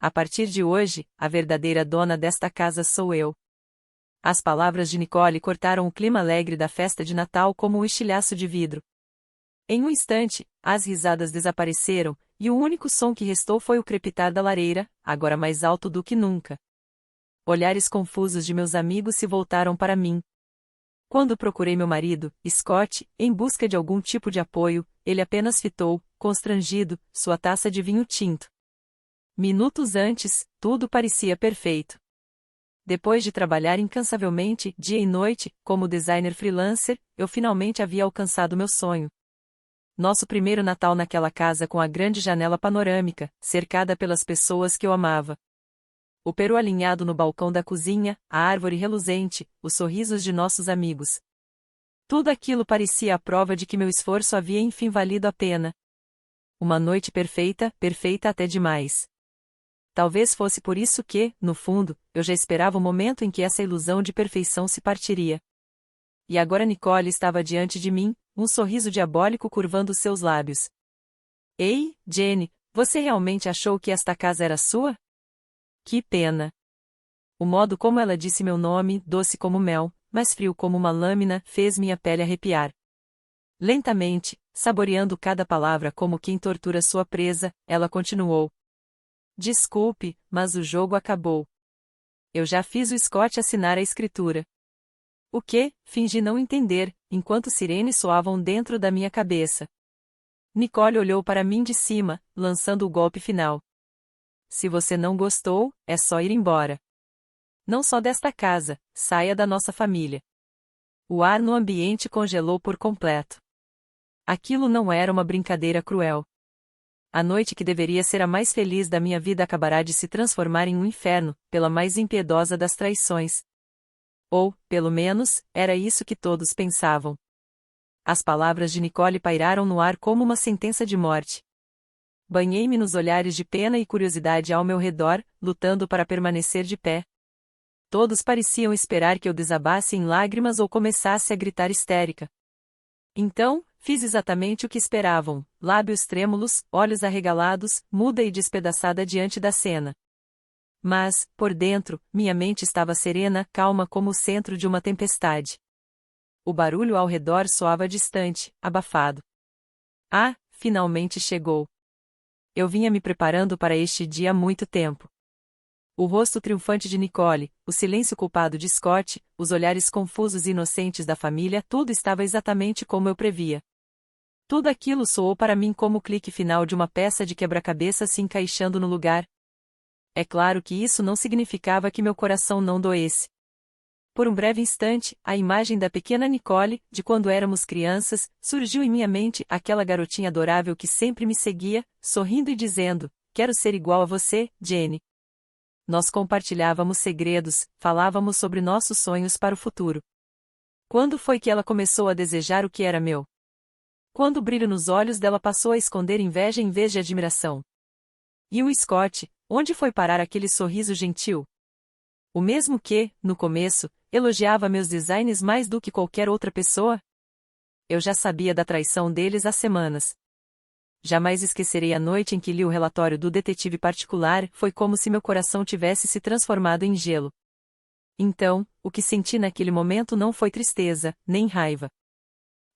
A partir de hoje, a verdadeira dona desta casa sou eu. As palavras de Nicole cortaram o clima alegre da festa de Natal como um estilhaço de vidro. Em um instante, as risadas desapareceram, e o único som que restou foi o crepitar da lareira, agora mais alto do que nunca. Olhares confusos de meus amigos se voltaram para mim. Quando procurei meu marido, Scott, em busca de algum tipo de apoio, ele apenas fitou, constrangido, sua taça de vinho tinto. Minutos antes, tudo parecia perfeito. Depois de trabalhar incansavelmente, dia e noite, como designer freelancer, eu finalmente havia alcançado meu sonho. Nosso primeiro Natal naquela casa com a grande janela panorâmica, cercada pelas pessoas que eu amava. O peru alinhado no balcão da cozinha, a árvore reluzente, os sorrisos de nossos amigos. Tudo aquilo parecia a prova de que meu esforço havia enfim valido a pena. Uma noite perfeita, perfeita até demais. Talvez fosse por isso que, no fundo, eu já esperava o momento em que essa ilusão de perfeição se partiria. E agora Nicole estava diante de mim, um sorriso diabólico curvando seus lábios. Ei, Jenny, você realmente achou que esta casa era sua? Que pena. O modo como ela disse meu nome, doce como mel, mas frio como uma lâmina, fez minha pele arrepiar. Lentamente, saboreando cada palavra como quem tortura sua presa, ela continuou. Desculpe, mas o jogo acabou. Eu já fiz o Scott assinar a escritura. O que? Fingi não entender, enquanto sirenes soavam dentro da minha cabeça. Nicole olhou para mim de cima, lançando o golpe final. Se você não gostou, é só ir embora. Não só desta casa, saia da nossa família. O ar no ambiente congelou por completo. Aquilo não era uma brincadeira cruel. A noite que deveria ser a mais feliz da minha vida acabará de se transformar em um inferno, pela mais impiedosa das traições. Ou, pelo menos, era isso que todos pensavam. As palavras de Nicole pairaram no ar como uma sentença de morte. Banhei-me nos olhares de pena e curiosidade ao meu redor, lutando para permanecer de pé. Todos pareciam esperar que eu desabasse em lágrimas ou começasse a gritar histérica. Então, fiz exatamente o que esperavam, lábios trêmulos, olhos arregalados, muda e despedaçada diante da cena. Mas, por dentro, minha mente estava serena, calma como o centro de uma tempestade. O barulho ao redor soava distante, abafado. Ah, finalmente chegou. Eu vinha me preparando para este dia há muito tempo. O rosto triunfante de Nicole, o silêncio culpado de Scott, os olhares confusos e inocentes da família, tudo estava exatamente como eu previa. Tudo aquilo soou para mim como o clique final de uma peça de quebra-cabeça se encaixando no lugar. É claro que isso não significava que meu coração não doesse. Por um breve instante, a imagem da pequena Nicole, de quando éramos crianças, surgiu em minha mente, aquela garotinha adorável que sempre me seguia, sorrindo e dizendo, quero ser igual a você, Jenny. Nós compartilhávamos segredos, falávamos sobre nossos sonhos para o futuro. Quando foi que ela começou a desejar o que era meu? Quando o brilho nos olhos dela passou a esconder inveja em vez de admiração? E o Scott, onde foi parar aquele sorriso gentil? O mesmo que, no começo, elogiava meus designs mais do que qualquer outra pessoa? Eu já sabia da traição deles há semanas. Jamais esquecerei a noite em que li o relatório do detetive particular, foi como se meu coração tivesse se transformado em gelo. Então, o que senti naquele momento não foi tristeza, nem raiva.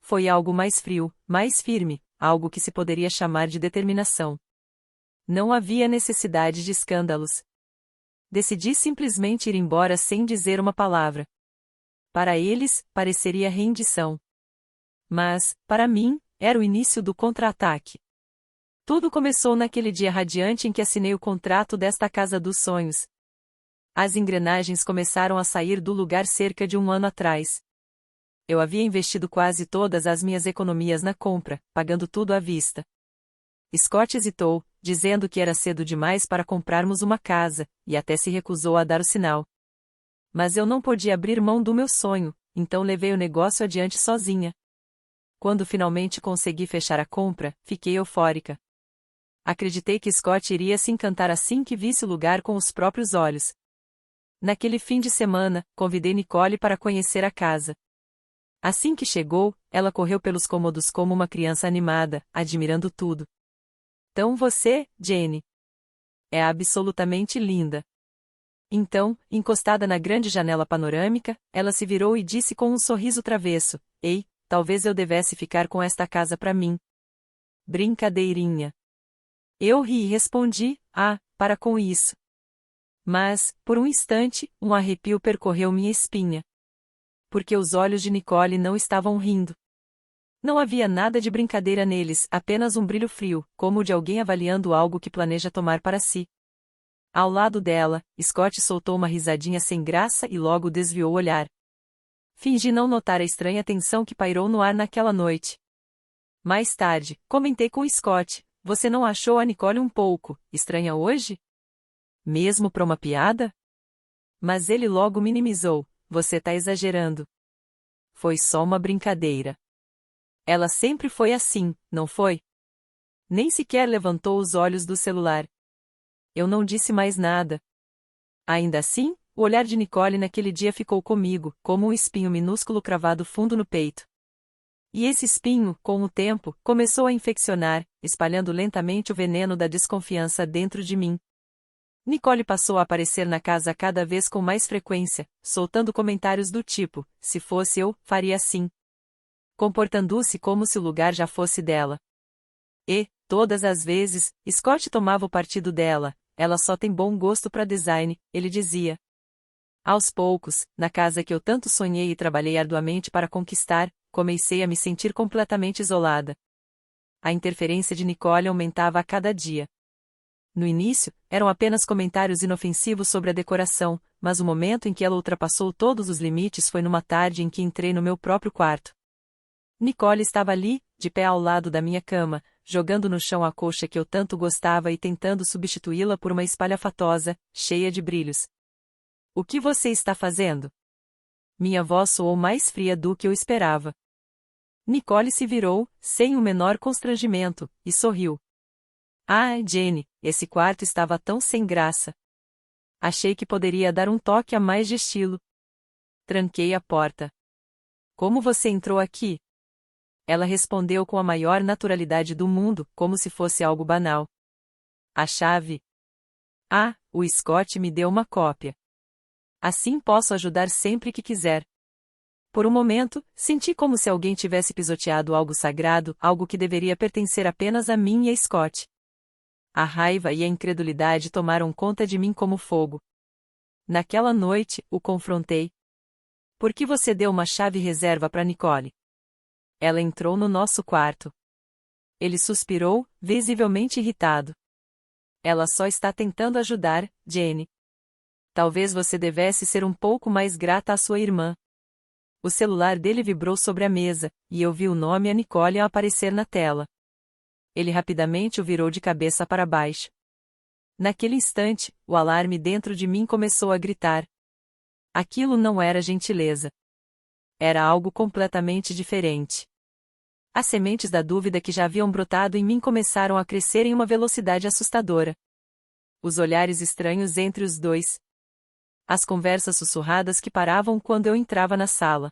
Foi algo mais frio, mais firme, algo que se poderia chamar de determinação. Não havia necessidade de escândalos. Decidi simplesmente ir embora sem dizer uma palavra. Para eles, pareceria rendição. Mas, para mim, era o início do contra-ataque. Tudo começou naquele dia radiante em que assinei o contrato desta casa dos sonhos. As engrenagens começaram a sair do lugar cerca de um ano atrás. Eu havia investido quase todas as minhas economias na compra, pagando tudo à vista. Scott hesitou, dizendo que era cedo demais para comprarmos uma casa, e até se recusou a dar o sinal. Mas eu não podia abrir mão do meu sonho, então levei o negócio adiante sozinha. Quando finalmente consegui fechar a compra, fiquei eufórica. Acreditei que Scott iria se encantar assim que visse o lugar com os próprios olhos. Naquele fim de semana, convidei Nicole para conhecer a casa. Assim que chegou, ela correu pelos cômodos como uma criança animada, admirando tudo. Então você, Jenny. É absolutamente linda. Então, encostada na grande janela panorâmica, ela se virou e disse com um sorriso travesso: Ei, talvez eu devesse ficar com esta casa para mim. Brincadeirinha. Eu ri e respondi: Ah, para com isso. Mas, por um instante, um arrepio percorreu minha espinha. Porque os olhos de Nicole não estavam rindo. Não havia nada de brincadeira neles, apenas um brilho frio, como o de alguém avaliando algo que planeja tomar para si. Ao lado dela, Scott soltou uma risadinha sem graça e logo desviou o olhar. Fingi não notar a estranha tensão que pairou no ar naquela noite. Mais tarde, comentei com Scott: Você não achou a Nicole um pouco estranha hoje? Mesmo para uma piada? Mas ele logo minimizou: Você tá exagerando. Foi só uma brincadeira. Ela sempre foi assim, não foi? Nem sequer levantou os olhos do celular. Eu não disse mais nada. Ainda assim, o olhar de Nicole naquele dia ficou comigo, como um espinho minúsculo cravado fundo no peito. E esse espinho, com o tempo, começou a infeccionar, espalhando lentamente o veneno da desconfiança dentro de mim. Nicole passou a aparecer na casa cada vez com mais frequência, soltando comentários do tipo: se fosse eu, faria assim. Comportando-se como se o lugar já fosse dela. E, todas as vezes, Scott tomava o partido dela. Ela só tem bom gosto para design, ele dizia. Aos poucos, na casa que eu tanto sonhei e trabalhei arduamente para conquistar, comecei a me sentir completamente isolada. A interferência de Nicole aumentava a cada dia. No início, eram apenas comentários inofensivos sobre a decoração, mas o momento em que ela ultrapassou todos os limites foi numa tarde em que entrei no meu próprio quarto. Nicole estava ali, de pé ao lado da minha cama, jogando no chão a colcha que eu tanto gostava e tentando substituí-la por uma espalhafatosa, cheia de brilhos. O que você está fazendo? Minha voz soou mais fria do que eu esperava. Nicole se virou, sem o menor constrangimento, e sorriu. Ah, Jenny, esse quarto estava tão sem graça. Achei que poderia dar um toque a mais de estilo. Tranquei a porta. Como você entrou aqui? Ela respondeu com a maior naturalidade do mundo, como se fosse algo banal. A chave? Ah, o Scott me deu uma cópia. Assim posso ajudar sempre que quiser. Por um momento, senti como se alguém tivesse pisoteado algo sagrado, algo que deveria pertencer apenas a mim e a Scott. A raiva e a incredulidade tomaram conta de mim como fogo. Naquela noite, o confrontei. Por que você deu uma chave reserva para Nicole? Ela entrou no nosso quarto. Ele suspirou, visivelmente irritado. Ela só está tentando ajudar, Jenny. Talvez você devesse ser um pouco mais grata à sua irmã. O celular dele vibrou sobre a mesa, e eu vi o nome a Nicole aparecer na tela. Ele rapidamente o virou de cabeça para baixo. Naquele instante, o alarme dentro de mim começou a gritar. Aquilo não era gentileza. Era algo completamente diferente. As sementes da dúvida que já haviam brotado em mim começaram a crescer em uma velocidade assustadora. Os olhares estranhos entre os dois. As conversas sussurradas que paravam quando eu entrava na sala.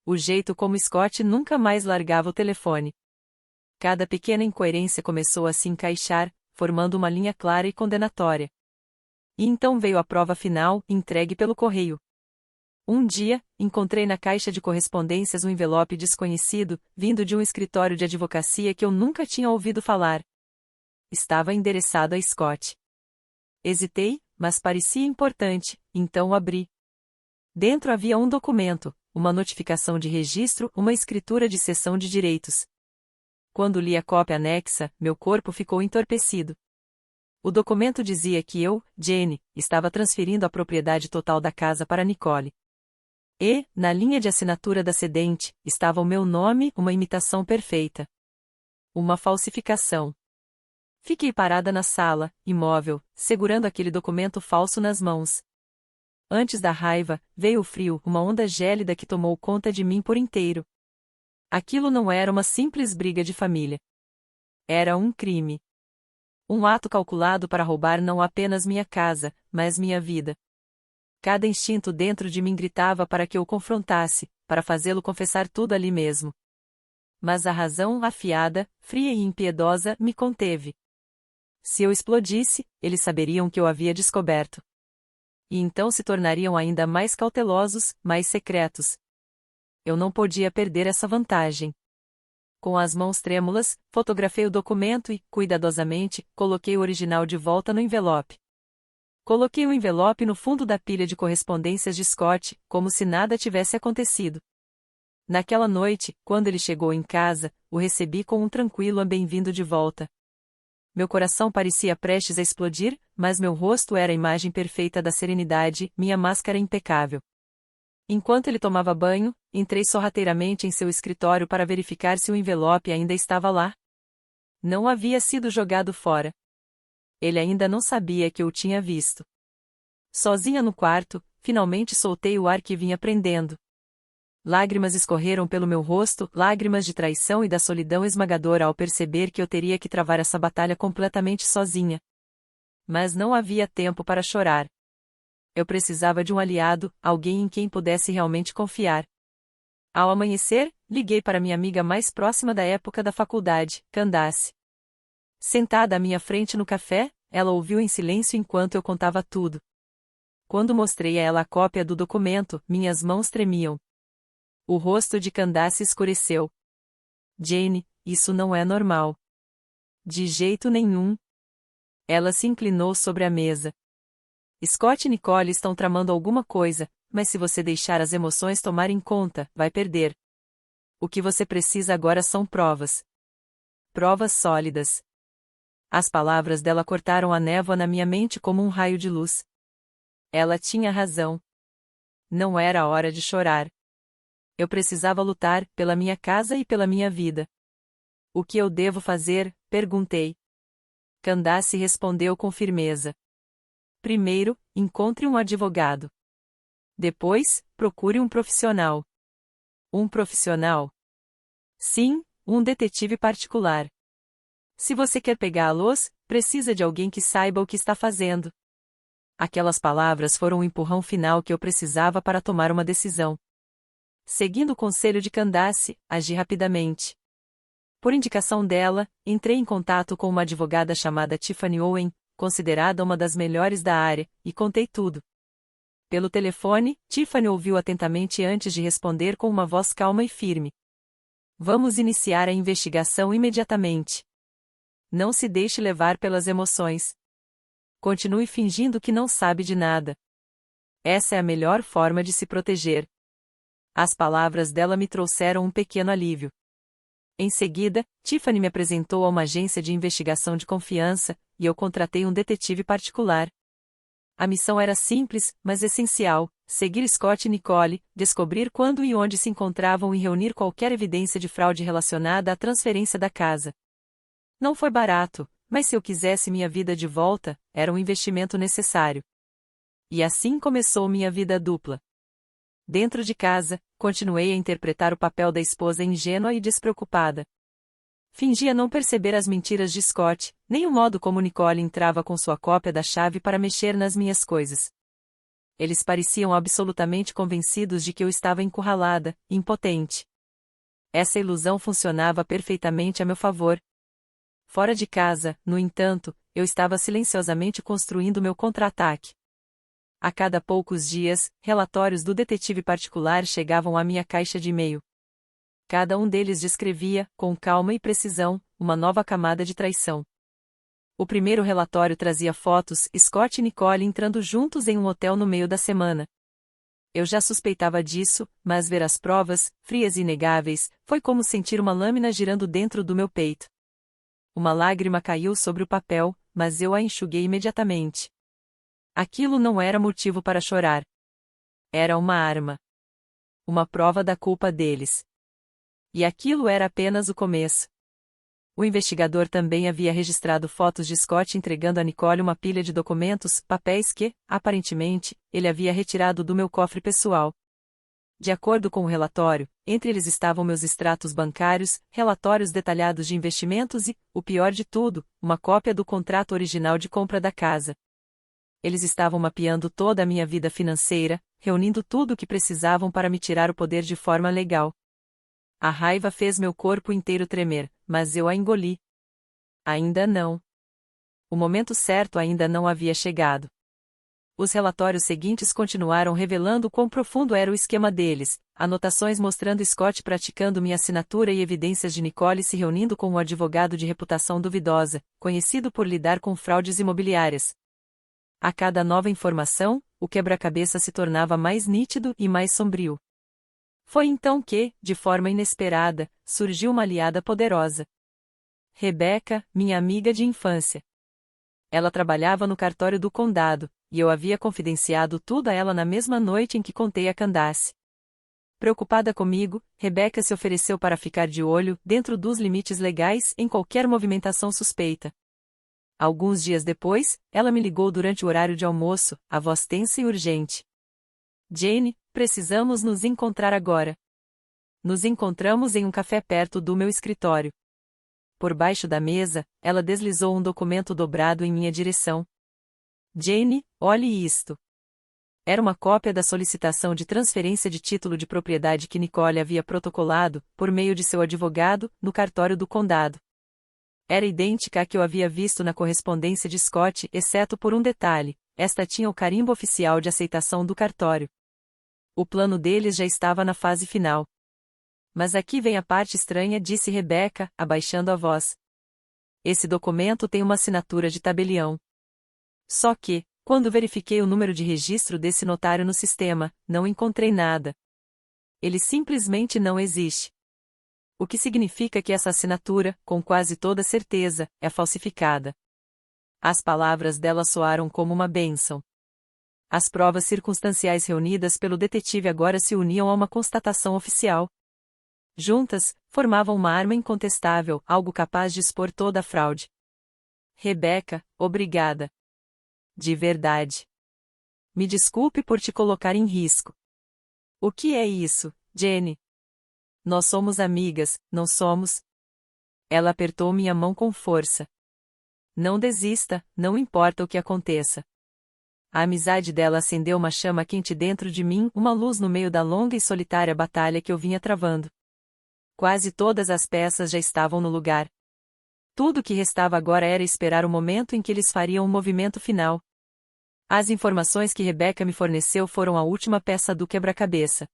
O jeito como Scott nunca mais largava o telefone. Cada pequena incoerência começou a se encaixar, formando uma linha clara e condenatória. E então veio a prova final, entregue pelo correio. Um dia, encontrei na caixa de correspondências um envelope desconhecido, vindo de um escritório de advocacia que eu nunca tinha ouvido falar. Estava endereçado a Scott. Hesitei, mas parecia importante, então o abri. Dentro havia um documento, uma notificação de registro, uma escritura de cessão de direitos. Quando li a cópia anexa, meu corpo ficou entorpecido. O documento dizia que eu, Jenny, estava transferindo a propriedade total da casa para Nicole. E, na linha de assinatura da cedente, estava o meu nome, uma imitação perfeita. Uma falsificação. Fiquei parada na sala, imóvel, segurando aquele documento falso nas mãos. Antes da raiva, veio o frio, uma onda gélida que tomou conta de mim por inteiro. Aquilo não era uma simples briga de família. Era um crime. Um ato calculado para roubar não apenas minha casa, mas minha vida. Cada instinto dentro de mim gritava para que eu o confrontasse, para fazê-lo confessar tudo ali mesmo. Mas a razão afiada, fria e impiedosa, me conteve. Se eu explodisse, eles saberiam que eu havia descoberto. E então se tornariam ainda mais cautelosos, mais secretos. Eu não podia perder essa vantagem. Com as mãos trêmulas, fotografei o documento e, cuidadosamente, coloquei o original de volta no envelope. Coloquei o envelope no fundo da pilha de correspondências de Scott, como se nada tivesse acontecido. Naquela noite, quando ele chegou em casa, o recebi com um tranquilo bem-vindo de volta. Meu coração parecia prestes a explodir, mas meu rosto era a imagem perfeita da serenidade, minha máscara impecável. Enquanto ele tomava banho, entrei sorrateiramente em seu escritório para verificar se o envelope ainda estava lá. Não havia sido jogado fora. Ele ainda não sabia que eu o tinha visto. Sozinha no quarto, finalmente soltei o ar que vinha prendendo. Lágrimas escorreram pelo meu rosto, lágrimas de traição e da solidão esmagadora ao perceber que eu teria que travar essa batalha completamente sozinha. Mas não havia tempo para chorar. Eu precisava de um aliado, alguém em quem pudesse realmente confiar. Ao amanhecer, liguei para minha amiga mais próxima da época da faculdade, Candace. Sentada à minha frente no café, ela ouviu em silêncio enquanto eu contava tudo. Quando mostrei a ela a cópia do documento, minhas mãos tremiam. O rosto de Candace escureceu. Jane, isso não é normal. De jeito nenhum. Ela se inclinou sobre a mesa. Scott e Nicole estão tramando alguma coisa, mas se você deixar as emoções tomarem conta, vai perder. O que você precisa agora são provas. Provas sólidas. As palavras dela cortaram a névoa na minha mente como um raio de luz. Ela tinha razão. Não era hora de chorar. Eu precisava lutar pela minha casa e pela minha vida. O que eu devo fazer? Perguntei. Candace respondeu com firmeza. Primeiro, encontre um advogado. Depois, procure um profissional. Um profissional? Sim, um detetive particular. Se você quer pegá-los, precisa de alguém que saiba o que está fazendo. Aquelas palavras foram o empurrão final que eu precisava para tomar uma decisão. Seguindo o conselho de Candace, agi rapidamente. Por indicação dela, entrei em contato com uma advogada chamada Tiffany Owen, considerada uma das melhores da área, e contei tudo. Pelo telefone, Tiffany ouviu atentamente antes de responder com uma voz calma e firme. Vamos iniciar a investigação imediatamente. Não se deixe levar pelas emoções. Continue fingindo que não sabe de nada. Essa é a melhor forma de se proteger. As palavras dela me trouxeram um pequeno alívio. Em seguida, Tiffany me apresentou a uma agência de investigação de confiança, e eu contratei um detetive particular. A missão era simples, mas essencial: seguir Scott e Nicole, descobrir quando e onde se encontravam e reunir qualquer evidência de fraude relacionada à transferência da casa. Não foi barato, mas se eu quisesse minha vida de volta, era um investimento necessário. E assim começou minha vida dupla. Dentro de casa, continuei a interpretar o papel da esposa ingênua e despreocupada. Fingia não perceber as mentiras de Scott, nem o modo como Nicole entrava com sua cópia da chave para mexer nas minhas coisas. Eles pareciam absolutamente convencidos de que eu estava encurralada, impotente. Essa ilusão funcionava perfeitamente a meu favor. Fora de casa, no entanto, eu estava silenciosamente construindo meu contra-ataque. A cada poucos dias, relatórios do detetive particular chegavam à minha caixa de e-mail. Cada um deles descrevia, com calma e precisão, uma nova camada de traição. O primeiro relatório trazia fotos, Scott e Nicole entrando juntos em um hotel no meio da semana. Eu já suspeitava disso, mas ver as provas, frias e inegáveis, foi como sentir uma lâmina girando dentro do meu peito. Uma lágrima caiu sobre o papel, mas eu a enxuguei imediatamente. Aquilo não era motivo para chorar. Era uma arma. Uma prova da culpa deles. E aquilo era apenas o começo. O investigador também havia registrado fotos de Scott entregando a Nicole uma pilha de documentos, papéis que, aparentemente, ele havia retirado do meu cofre pessoal. De acordo com o relatório, entre eles estavam meus extratos bancários, relatórios detalhados de investimentos e, o pior de tudo, uma cópia do contrato original de compra da casa. Eles estavam mapeando toda a minha vida financeira, reunindo tudo o que precisavam para me tirar o poder de forma legal. A raiva fez meu corpo inteiro tremer, mas eu a engoli. Ainda não. O momento certo ainda não havia chegado. Os relatórios seguintes continuaram revelando quão profundo era o esquema deles, anotações mostrando Scott praticando minha assinatura e evidências de Nicole se reunindo com um advogado de reputação duvidosa, conhecido por lidar com fraudes imobiliárias. A cada nova informação, o quebra-cabeça se tornava mais nítido e mais sombrio. Foi então que, de forma inesperada, surgiu uma aliada poderosa. Rebecca, minha amiga de infância. Ela trabalhava no cartório do condado, e eu havia confidenciado tudo a ela na mesma noite em que contei a Candace. Preocupada comigo, Rebecca se ofereceu para ficar de olho, dentro dos limites legais, em qualquer movimentação suspeita. Alguns dias depois, ela me ligou durante o horário de almoço, a voz tensa e urgente. Jane, precisamos nos encontrar agora. Nos encontramos em um café perto do meu escritório. Por baixo da mesa, ela deslizou um documento dobrado em minha direção. Jane, olhe isto. Era uma cópia da solicitação de transferência de título de propriedade que Nicole havia protocolado, por meio de seu advogado, no cartório do condado. Era idêntica à que eu havia visto na correspondência de Scott, exceto por um detalhe: esta tinha o carimbo oficial de aceitação do cartório. O plano deles já estava na fase final. Mas aqui vem a parte estranha, disse Rebecca, abaixando a voz. Esse documento tem uma assinatura de tabelião. Só que, quando verifiquei o número de registro desse notário no sistema, não encontrei nada. Ele simplesmente não existe. O que significa que essa assinatura, com quase toda certeza, é falsificada. As palavras dela soaram como uma bênção. As provas circunstanciais reunidas pelo detetive agora se uniam a uma constatação oficial. Juntas, formavam uma arma incontestável, algo capaz de expor toda a fraude. Rebecca, obrigada. De verdade. Me desculpe por te colocar em risco. O que é isso, Jenny? Nós somos amigas, não somos? Ela apertou minha mão com força. Não desista, não importa o que aconteça. A amizade dela acendeu uma chama quente dentro de mim, uma luz no meio da longa e solitária batalha que eu vinha travando. Quase todas as peças já estavam no lugar. Tudo o que restava agora era esperar o momento em que eles fariam o movimento final. As informações que Rebecca me forneceu foram a última peça do quebra-cabeça.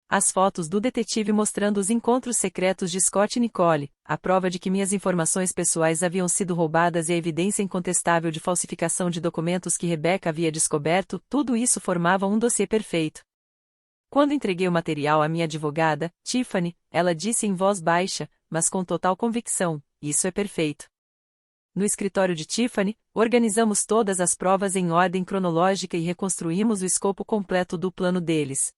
As fotos do detetive mostrando os encontros secretos de Scott e Nicole, a prova de que minhas informações pessoais haviam sido roubadas e a evidência incontestável de falsificação de documentos que Rebecca havia descoberto, tudo isso formava um dossiê perfeito. Quando entreguei o material à minha advogada, Tiffany, ela disse em voz baixa, mas com total convicção: isso é perfeito. No escritório de Tiffany, organizamos todas as provas em ordem cronológica e reconstruímos o escopo completo do plano deles.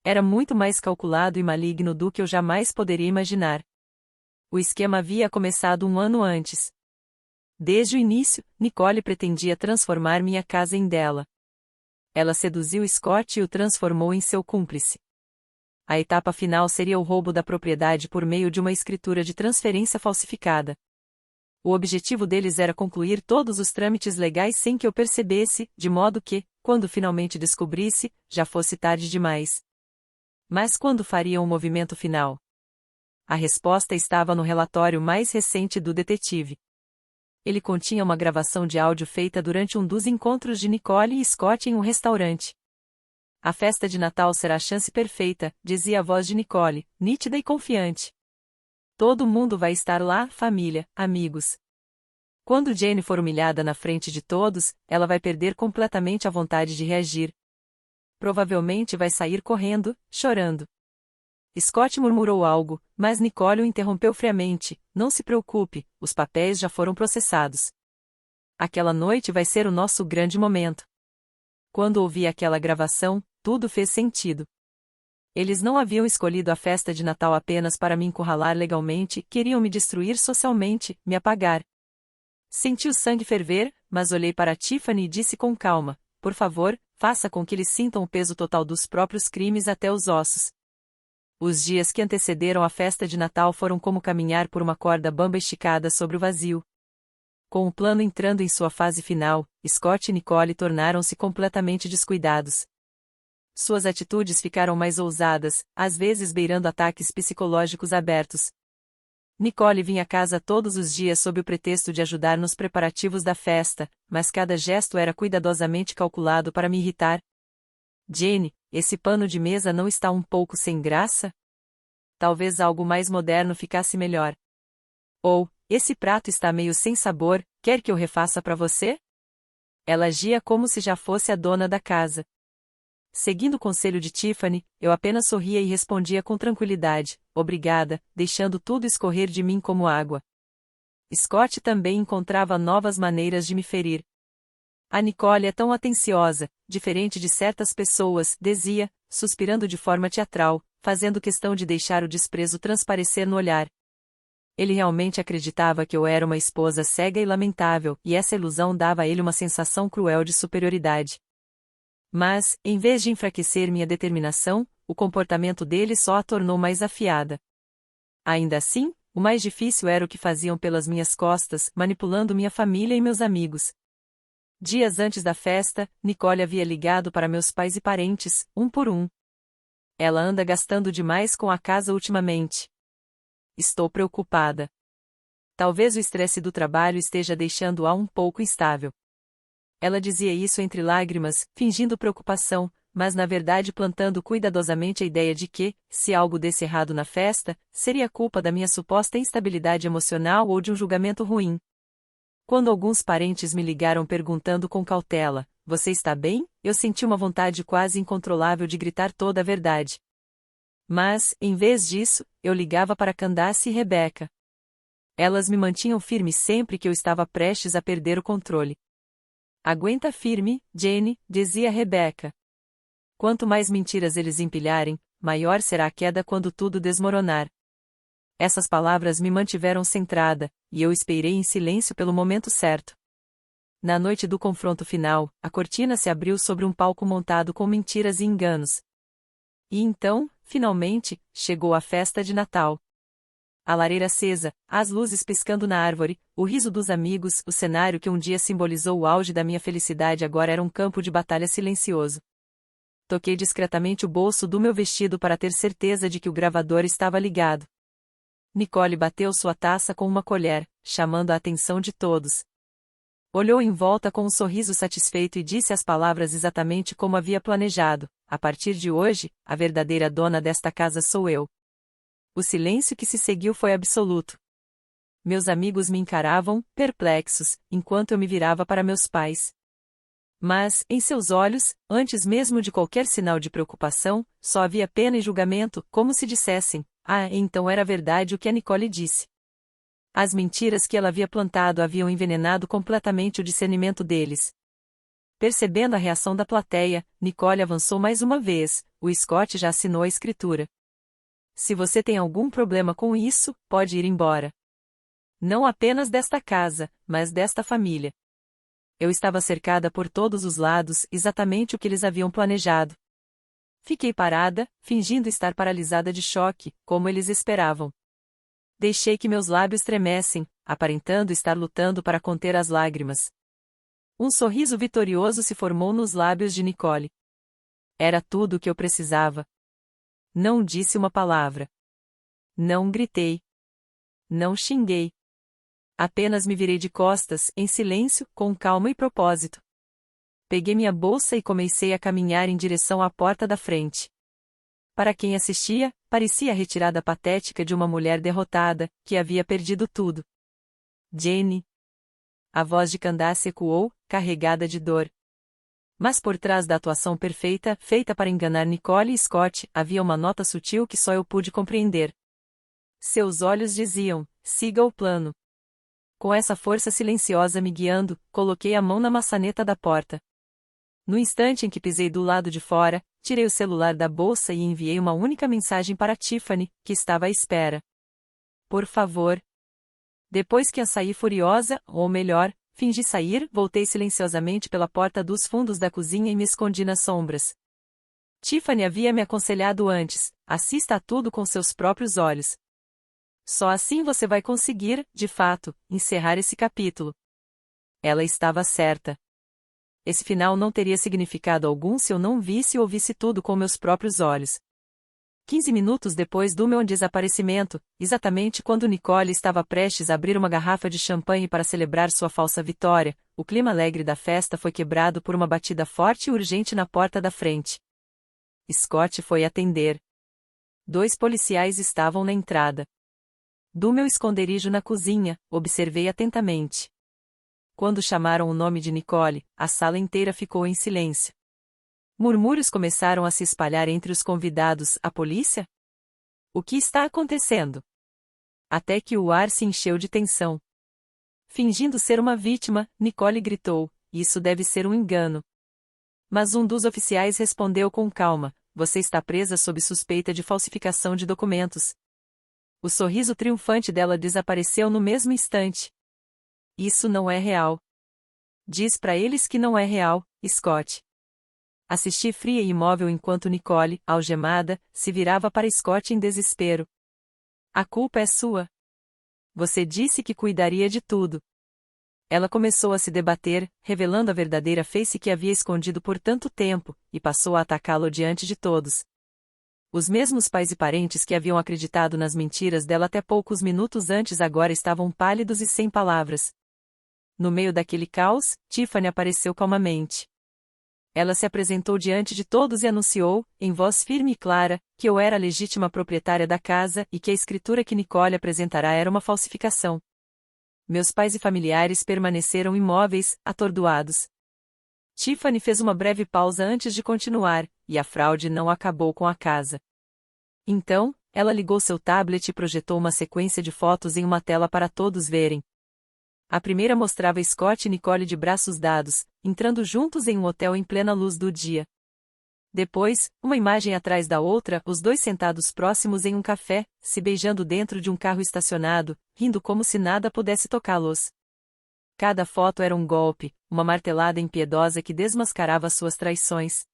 Era muito mais calculado e maligno do que eu jamais poderia imaginar. O esquema havia começado um ano antes. Desde o início, Nicole pretendia transformar minha casa em dela. Ela seduziu Scott e o transformou em seu cúmplice. A etapa final seria o roubo da propriedade por meio de uma escritura de transferência falsificada. O objetivo deles era concluir todos os trâmites legais sem que eu percebesse, de modo que, quando finalmente descobrisse, já fosse tarde demais. Mas quando fariam o movimento final? A resposta estava no relatório mais recente do detetive. Ele continha uma gravação de áudio feita durante um dos encontros de Nicole e Scott em um restaurante. A festa de Natal será a chance perfeita, dizia a voz de Nicole, nítida e confiante. Todo mundo vai estar lá, família, amigos. Quando Jane for humilhada na frente de todos, ela vai perder completamente a vontade de reagir. Provavelmente vai sair correndo, chorando. Scott murmurou algo, mas Nicole o interrompeu friamente: não se preocupe, os papéis já foram processados. Aquela noite vai ser o nosso grande momento. Quando ouvi aquela gravação, tudo fez sentido. Eles não haviam escolhido a festa de Natal apenas para me encurralar legalmente, queriam me destruir socialmente, me apagar. Senti o sangue ferver, mas olhei para Tiffany e disse com calma: por favor, faça com que eles sintam o peso total dos próprios crimes até os ossos. Os dias que antecederam a festa de Natal foram como caminhar por uma corda bamba esticada sobre o vazio. Com o plano entrando em sua fase final, Scott e Nicole tornaram-se completamente descuidados. Suas atitudes ficaram mais ousadas, às vezes beirando ataques psicológicos abertos. Nicole vinha à casa todos os dias sob o pretexto de ajudar nos preparativos da festa, mas cada gesto era cuidadosamente calculado para me irritar. Jane, esse pano de mesa não está um pouco sem graça? Talvez algo mais moderno ficasse melhor. Ou, esse prato está meio sem sabor, quer que eu refaça para você? Ela agia como se já fosse a dona da casa. Seguindo o conselho de Tiffany, eu apenas sorria e respondia com tranquilidade, obrigada, deixando tudo escorrer de mim como água. Scott também encontrava novas maneiras de me ferir. A Nicole é tão atenciosa, diferente de certas pessoas, dizia, suspirando de forma teatral, fazendo questão de deixar o desprezo transparecer no olhar. Ele realmente acreditava que eu era uma esposa cega e lamentável, e essa ilusão dava a ele uma sensação cruel de superioridade. Mas, em vez de enfraquecer minha determinação, o comportamento dele só a tornou mais afiada. Ainda assim, o mais difícil era o que faziam pelas minhas costas, manipulando minha família e meus amigos. Dias antes da festa, Nicole havia ligado para meus pais e parentes, um por um. Ela anda gastando demais com a casa ultimamente. Estou preocupada. Talvez o estresse do trabalho esteja deixando-a um pouco instável. Ela dizia isso entre lágrimas, fingindo preocupação, mas na verdade plantando cuidadosamente a ideia de que, se algo desse errado na festa, seria culpa da minha suposta instabilidade emocional ou de um julgamento ruim. Quando alguns parentes me ligaram perguntando com cautela, você está bem? Eu senti uma vontade quase incontrolável de gritar toda a verdade. Mas, em vez disso, eu ligava para Candace e Rebecca. Elas me mantinham firme sempre que eu estava prestes a perder o controle. Aguenta firme, Jane, dizia Rebecca. Quanto mais mentiras eles empilharem, maior será a queda quando tudo desmoronar. Essas palavras me mantiveram centrada, e eu esperei em silêncio pelo momento certo. Na noite do confronto final, a cortina se abriu sobre um palco montado com mentiras e enganos. E então, finalmente, chegou a festa de Natal. A lareira acesa, as luzes piscando na árvore, o riso dos amigos, o cenário que um dia simbolizou o auge da minha felicidade agora era um campo de batalha silencioso. Toquei discretamente o bolso do meu vestido para ter certeza de que o gravador estava ligado. Nicole bateu sua taça com uma colher, chamando a atenção de todos. Olhou em volta com um sorriso satisfeito e disse as palavras exatamente como havia planejado: a partir de hoje, a verdadeira dona desta casa sou eu. O silêncio que se seguiu foi absoluto. Meus amigos me encaravam, perplexos, enquanto eu me virava para meus pais. Mas, em seus olhos, antes mesmo de qualquer sinal de preocupação, só havia pena e julgamento, como se dissessem: ah, então era verdade o que a Nicole disse. As mentiras que ela havia plantado haviam envenenado completamente o discernimento deles. Percebendo a reação da plateia, Nicole avançou mais uma vez: o Scott já assinou a escritura. Se você tem algum problema com isso, pode ir embora. Não apenas desta casa, mas desta família. Eu estava cercada por todos os lados, exatamente o que eles haviam planejado. Fiquei parada, fingindo estar paralisada de choque, como eles esperavam. Deixei que meus lábios tremessem, aparentando estar lutando para conter as lágrimas. Um sorriso vitorioso se formou nos lábios de Nicole. Era tudo o que eu precisava. Não disse uma palavra. Não gritei. Não xinguei. Apenas me virei de costas, em silêncio, com calma e propósito. Peguei minha bolsa e comecei a caminhar em direção à porta da frente. Para quem assistia, parecia a retirada patética de uma mulher derrotada, que havia perdido tudo. Jane. A voz de Candace ecoou, carregada de dor. Mas por trás da atuação perfeita, feita para enganar Nicole e Scott, havia uma nota sutil que só eu pude compreender. Seus olhos diziam: siga o plano. Com essa força silenciosa me guiando, coloquei a mão na maçaneta da porta. No instante em que pisei do lado de fora, tirei o celular da bolsa e enviei uma única mensagem para Tiffany, que estava à espera. Por favor. Depois que a saí furiosa, ou melhor, fingi sair, voltei silenciosamente pela porta dos fundos da cozinha e me escondi nas sombras. Tiffany havia me aconselhado antes: assista a tudo com seus próprios olhos. Só assim você vai conseguir, de fato, encerrar esse capítulo. Ela estava certa. Esse final não teria significado algum se eu não visse ou ouvisse tudo com meus próprios olhos. 15 minutos depois do meu desaparecimento, exatamente quando Nicole estava prestes a abrir uma garrafa de champanhe para celebrar sua falsa vitória, o clima alegre da festa foi quebrado por uma batida forte e urgente na porta da frente. Scott foi atender. 2 policiais estavam na entrada. Do meu esconderijo na cozinha, observei atentamente. Quando chamaram o nome de Nicole, a sala inteira ficou em silêncio. Murmúrios começaram a se espalhar entre os convidados. A polícia? O que está acontecendo? Até que o ar se encheu de tensão. Fingindo ser uma vítima, Nicole gritou: "Isso deve ser um engano." Mas um dos oficiais respondeu com calma: "Você está presa sob suspeita de falsificação de documentos." O sorriso triunfante dela desapareceu no mesmo instante. "Isso não é real." "Diz para eles que não é real, Scott." Assisti fria e imóvel enquanto Nicole, algemada, se virava para Scott em desespero. "A culpa é sua. Você disse que cuidaria de tudo." Ela começou a se debater, revelando a verdadeira face que havia escondido por tanto tempo, e passou a atacá-lo diante de todos. Os mesmos pais e parentes que haviam acreditado nas mentiras dela até poucos minutos antes agora estavam pálidos e sem palavras. No meio daquele caos, Tiffany apareceu calmamente. Ela se apresentou diante de todos e anunciou, em voz firme e clara, que eu era a legítima proprietária da casa e que a escritura que Nicole apresentará era uma falsificação. Meus pais e familiares permaneceram imóveis, atordoados. Tiffany fez uma breve pausa antes de continuar, e a fraude não acabou com a casa. Então, ela ligou seu tablet e projetou uma sequência de fotos em uma tela para todos verem. A primeira mostrava Scott e Nicole de braços dados, entrando juntos em um hotel em plena luz do dia. Depois, uma imagem atrás da outra, os dois sentados próximos em um café, se beijando dentro de um carro estacionado, rindo como se nada pudesse tocá-los. Cada foto era um golpe, uma martelada impiedosa que desmascarava suas traições.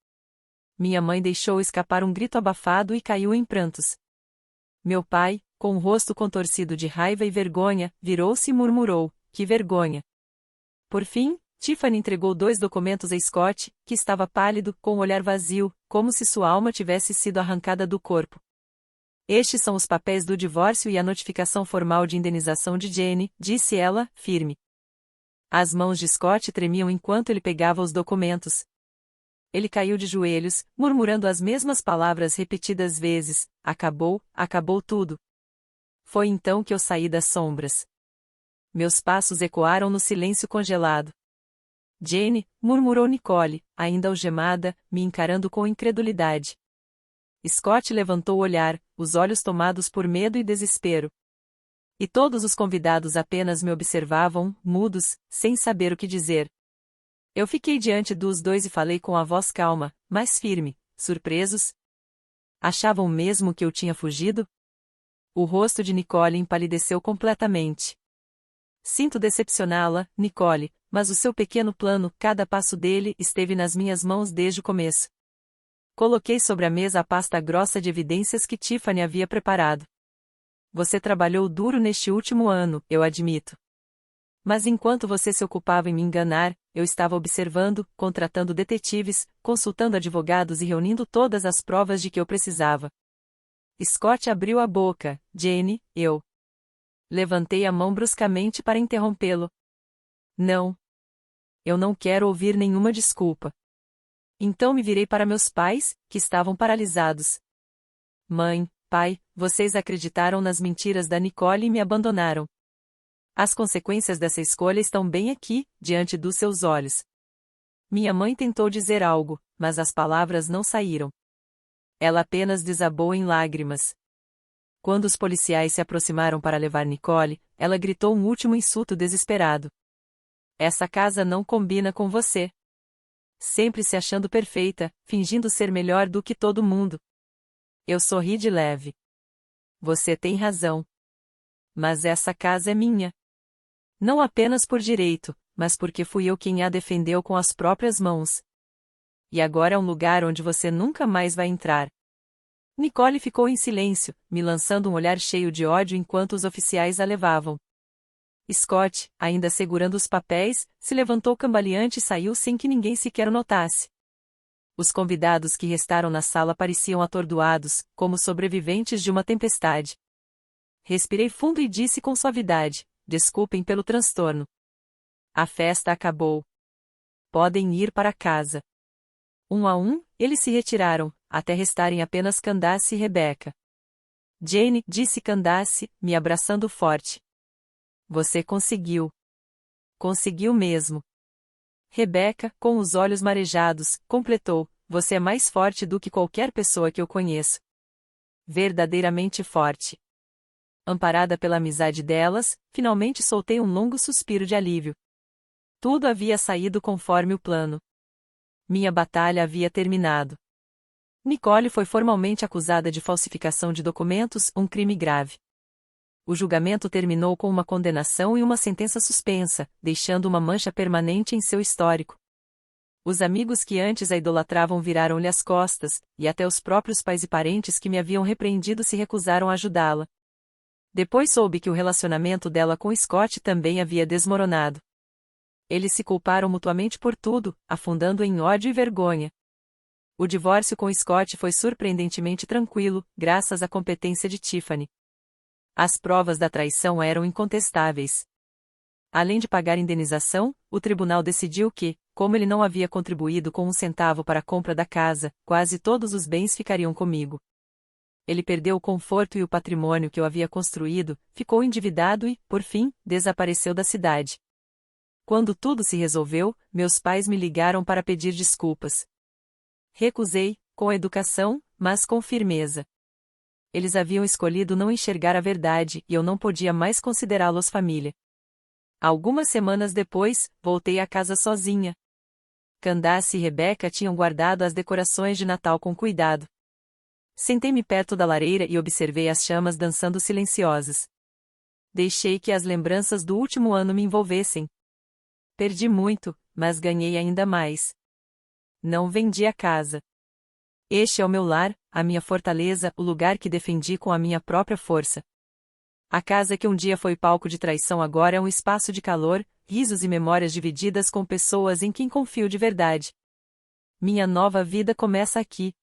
Minha mãe deixou escapar um grito abafado e caiu em prantos. Meu pai, com o rosto contorcido de raiva e vergonha, virou-se e murmurou: "Que vergonha." Por fim, Tiffany entregou 2 documentos a Scott, que estava pálido, com o olhar vazio, como se sua alma tivesse sido arrancada do corpo. "Estes são os papéis do divórcio e a notificação formal de indenização de Jenny", disse ela, firme. As mãos de Scott tremiam enquanto ele pegava os documentos. Ele caiu de joelhos, murmurando as mesmas palavras repetidas vezes: "Acabou, acabou tudo." Foi então que eu saí das sombras. Meus passos ecoaram no silêncio congelado. "Jenny", murmurou Nicole, ainda algemada, me encarando com incredulidade. Scott levantou o olhar, os olhos tomados por medo e desespero. E todos os convidados apenas me observavam, mudos, sem saber o que dizer. Eu fiquei diante dos dois e falei com a voz calma, mas firme: "Surpresos? Achavam mesmo que eu tinha fugido?" O rosto de Nicole empalideceu completamente. "Sinto decepcioná-la, Nicole, mas o seu pequeno plano, cada passo dele, esteve nas minhas mãos desde o começo." Coloquei sobre a mesa a pasta grossa de evidências que Tiffany havia preparado. "Você trabalhou duro neste último ano, eu admito. Mas enquanto você se ocupava em me enganar, eu estava observando, contratando detetives, consultando advogados e reunindo todas as provas de que eu precisava." Scott abriu a boca: "Jenny, eu..." Levantei a mão bruscamente para interrompê-lo. "Não. Eu não quero ouvir nenhuma desculpa." Então me virei para meus pais, que estavam paralisados. "Mãe, pai, vocês acreditaram nas mentiras da Nicole e me abandonaram. As consequências dessa escolha estão bem aqui, diante dos seus olhos." Minha mãe tentou dizer algo, mas as palavras não saíram. Ela apenas desabou em lágrimas. Quando os policiais se aproximaram para levar Nicole, ela gritou um último insulto desesperado: "Essa casa não combina com você. Sempre se achando perfeita, fingindo ser melhor do que todo mundo." Eu sorri de leve. "Você tem razão. Mas essa casa é minha. Não apenas por direito, mas porque fui eu quem a defendeu com as próprias mãos. E agora é um lugar onde você nunca mais vai entrar." Nicole ficou em silêncio, me lançando um olhar cheio de ódio enquanto os oficiais a levavam. Scott, ainda segurando os papéis, se levantou cambaleante e saiu sem que ninguém sequer o notasse. Os convidados que restaram na sala pareciam atordoados, como sobreviventes de uma tempestade. Respirei fundo e disse com suavidade: desculpem pelo transtorno. A festa acabou. Podem ir para casa. Um a um, eles se retiraram, até restarem apenas Candace e Rebecca. Jane, disse Candace, me abraçando forte. Você conseguiu. Conseguiu mesmo. Rebecca, com os olhos marejados, completou: você é mais forte do que qualquer pessoa que eu conheço. Verdadeiramente forte. Amparada pela amizade delas, finalmente soltei um longo suspiro de alívio. Tudo havia saído conforme o plano. Minha batalha havia terminado. Nicole foi formalmente acusada de falsificação de documentos, um crime grave. O julgamento terminou com uma condenação e uma sentença suspensa, deixando uma mancha permanente em seu histórico. Os amigos que antes a idolatravam viraram-lhe as costas, e até os próprios pais e parentes que me haviam repreendido se recusaram a ajudá-la. Depois soube que o relacionamento dela com Scott também havia desmoronado. Eles se culparam mutuamente por tudo, afundando em ódio e vergonha. O divórcio com Scott foi surpreendentemente tranquilo, graças à competência de Tiffany. As provas da traição eram incontestáveis. Além de pagar indenização, o tribunal decidiu que, como ele não havia contribuído com um centavo para a compra da casa, quase todos os bens ficariam comigo. Ele perdeu o conforto e o patrimônio que eu havia construído, ficou endividado e, por fim, desapareceu da cidade. Quando tudo se resolveu, meus pais me ligaram para pedir desculpas. Recusei, com educação, mas com firmeza. Eles haviam escolhido não enxergar a verdade e eu não podia mais considerá-los família. Algumas semanas depois, voltei à casa sozinha. Candace e Rebecca tinham guardado as decorações de Natal com cuidado. Sentei-me perto da lareira e observei as chamas dançando silenciosas. Deixei que as lembranças do último ano me envolvessem. Perdi muito, mas ganhei ainda mais. Não vendi a casa. Este é o meu lar, a minha fortaleza, o lugar que defendi com a minha própria força. A casa que um dia foi palco de traição agora é um espaço de calor, risos e memórias divididas com pessoas em quem confio de verdade. Minha nova vida começa aqui.